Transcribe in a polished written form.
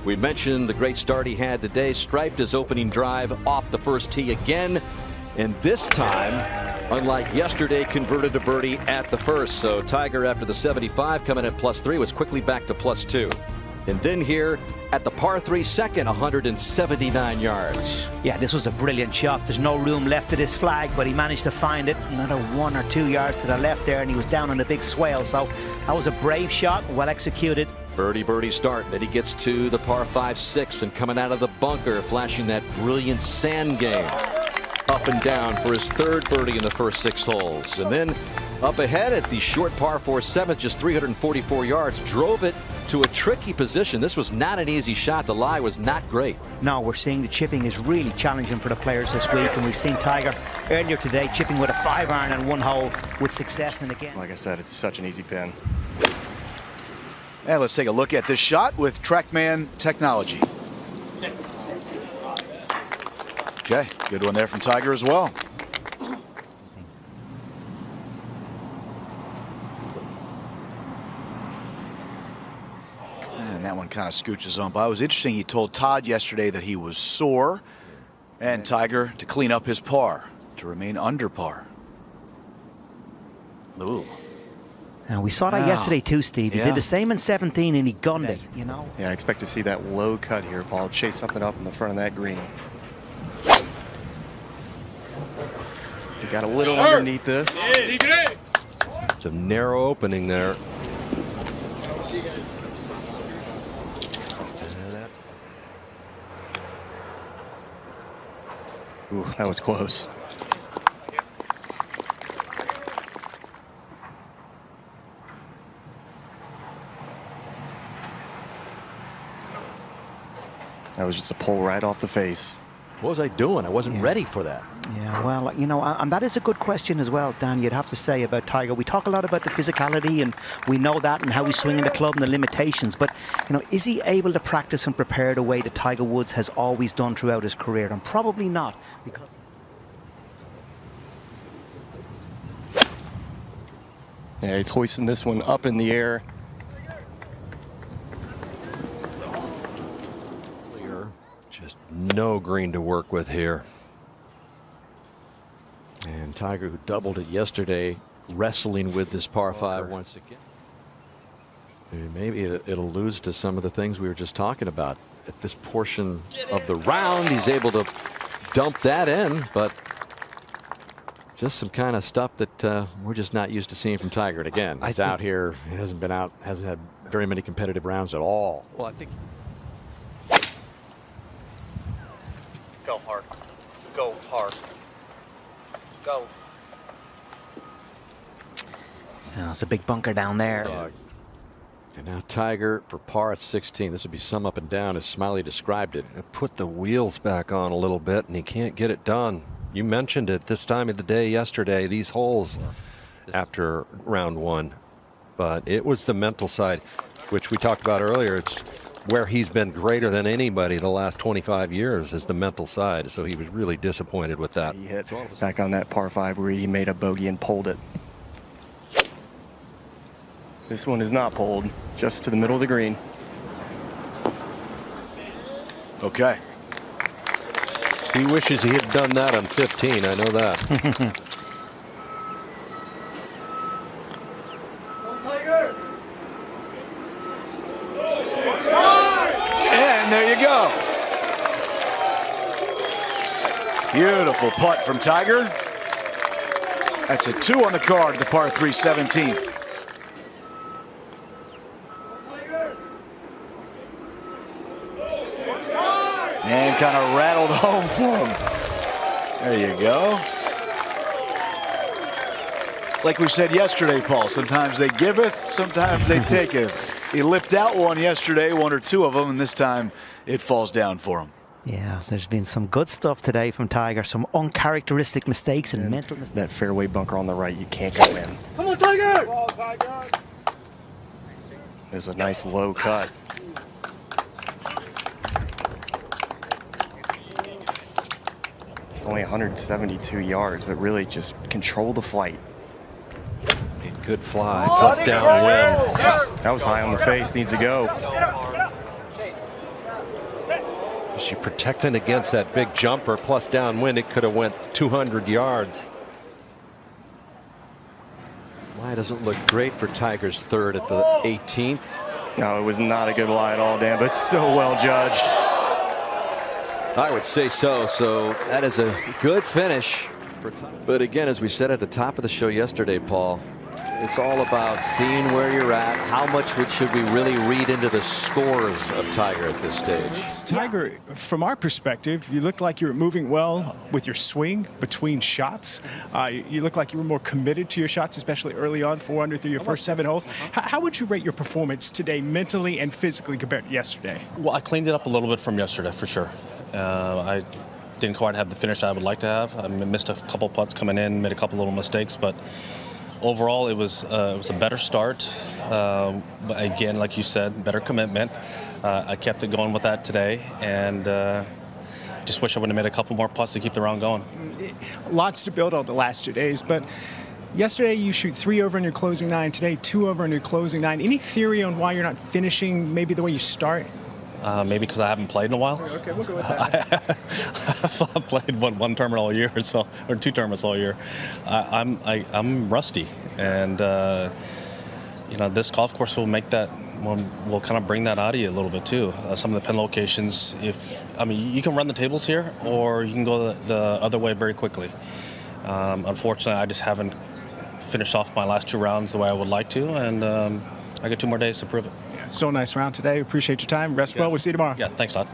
We mentioned the great start he had today. Striped his opening drive off the first tee again. And this time, unlike yesterday, converted a birdie at the first. So Tiger, after the 75 coming at +3, was quickly back to +2. And then here at the par 3 second, 179 yards. Yeah, this was a brilliant shot. There's no room left of this flag, but he managed to find it another 1 or 2 yards to the left there, and he was down on a big swale. So that was a brave shot, well executed. Birdie start. Then he gets to the par 5-6 and coming out of the bunker, flashing that brilliant sand game. Up and down for his third birdie in the first 6 holes. And then up ahead at the short par 4-7, just 344 yards, drove it to a tricky position. This was not an easy shot. The lie was not great. No, we're seeing the chipping is really challenging for the players this week, and we've seen Tiger earlier today chipping with a 5-iron on one hole with success. And again, like I said, it's such an easy pin. And let's take a look at this shot with TrackMan technology. Okay, good one there from Tiger as well. And that one kind of scooches on by. It was interesting, he told Todd yesterday that he was sore, and Tiger to clean up his par, to remain under par. Ooh. And we saw that yesterday too, Steve. He did the same in 17 and he gunned it, you know. Yeah, I expect to see that low cut here, Paul. Chase something up in the front of that green. He got a little underneath this. It's a narrow opening there. Ooh, that was close. That was just a pull right off the face. What was I doing? I wasn't ready for that. Yeah, well, you know, and that is a good question as well, Dan, you'd have to say about Tiger. We talk a lot about the physicality, and we know that, and how he's swinging the club and the limitations. But, you know, is he able to practice and prepare the way that Tiger Woods has always done throughout his career? And probably not. Because yeah, he's hoisting this one up in the air. Just no green to work with here. And Tiger, who doubled it yesterday, wrestling with this par 5 once again. And maybe it'll lose to some of the things we were just talking about. At this portion of the round, he's able to dump that in, but just some kind of stuff that we're just not used to seeing from Tiger. And again, he's out here. He hasn't been out, hasn't had very many competitive rounds at all. Well, I think. Go hard. Go hard. Go. oh, it's a big bunker down there. And now Tiger for par at 16. This would be some up and down as Smiley described it. Put the wheels back on a little bit, and he can't get it done. You mentioned it this time of the day yesterday, these holes after round 1. But it was the mental side, which we talked about earlier. It's where he's been greater than anybody the last 25 years is the mental side. So he was really disappointed with that. He hit back on that par 5 where he made a bogey and pulled it. This one is not pulled, just to the middle of the green. Okay. He wishes he had done that on 15. I know that. And there you go. Beautiful putt from Tiger. That's a 2 on the card at the par 3 17th. And kind of rattled home for him. There you go. Like we said yesterday, Paul, sometimes they giveth, sometimes they taketh. He lipped out one yesterday, 1 or 2 of them, and this time it falls down for him. Yeah, there's been some good stuff today from Tiger. Some uncharacteristic mistakes and mental mistakes. That fairway bunker on the right, you can't go in. Come on, Tiger! Come on, Tiger! There's a nice low cut. It's only 172 yards, but really just control the flight. Good fly, cuts downwind. That was high on the face, needs to go. Because you're protecting against that big jumper, plus downwind, it could have went 200 yards. Lie doesn't look great for Tiger's third at the 18th. No, it was not a good lie at all, Dan, but so well judged. I would say so. So that is a good finish for Tiger. But again, as we said at the top of the show yesterday, Paul, it's all about seeing where you're at. How much should we really read into the scores of Tiger at this stage? Tiger, from our perspective, you looked like you were moving well with your swing between shots. You looked like you were more committed to your shots, especially early on, 4 under through your first 7 holes. How would you rate your performance today, mentally and physically, compared to yesterday? Well, I cleaned it up a little bit from yesterday, for sure. I didn't quite have the finish I would like to have. I missed a couple putts coming in, made a couple little mistakes, but overall, it was a better start. But again, like you said, better commitment. I kept it going with that today, and just wish I would have made a couple more putts to keep the round going. Lots to build on the last 2 days, but yesterday you shoot 3 over in your closing 9. Today, 2 over in your closing 9. Any theory on why you're not finishing maybe the way you start? Maybe because I haven't played in a while. Okay, we'll go with that. I've played one tournament all year, or 2 tournaments all year. I'm rusty, and this golf course will make that. Will kind of bring that out of you a little bit too. Some of the pin locations. You can run the tables here, or you can go the other way very quickly. Unfortunately, I just haven't finished off my last 2 rounds the way I would like to, and I got 2 more days to prove it. Still a nice round today. Appreciate your time. Rest well. We'll see you tomorrow. Yeah, thanks, Todd.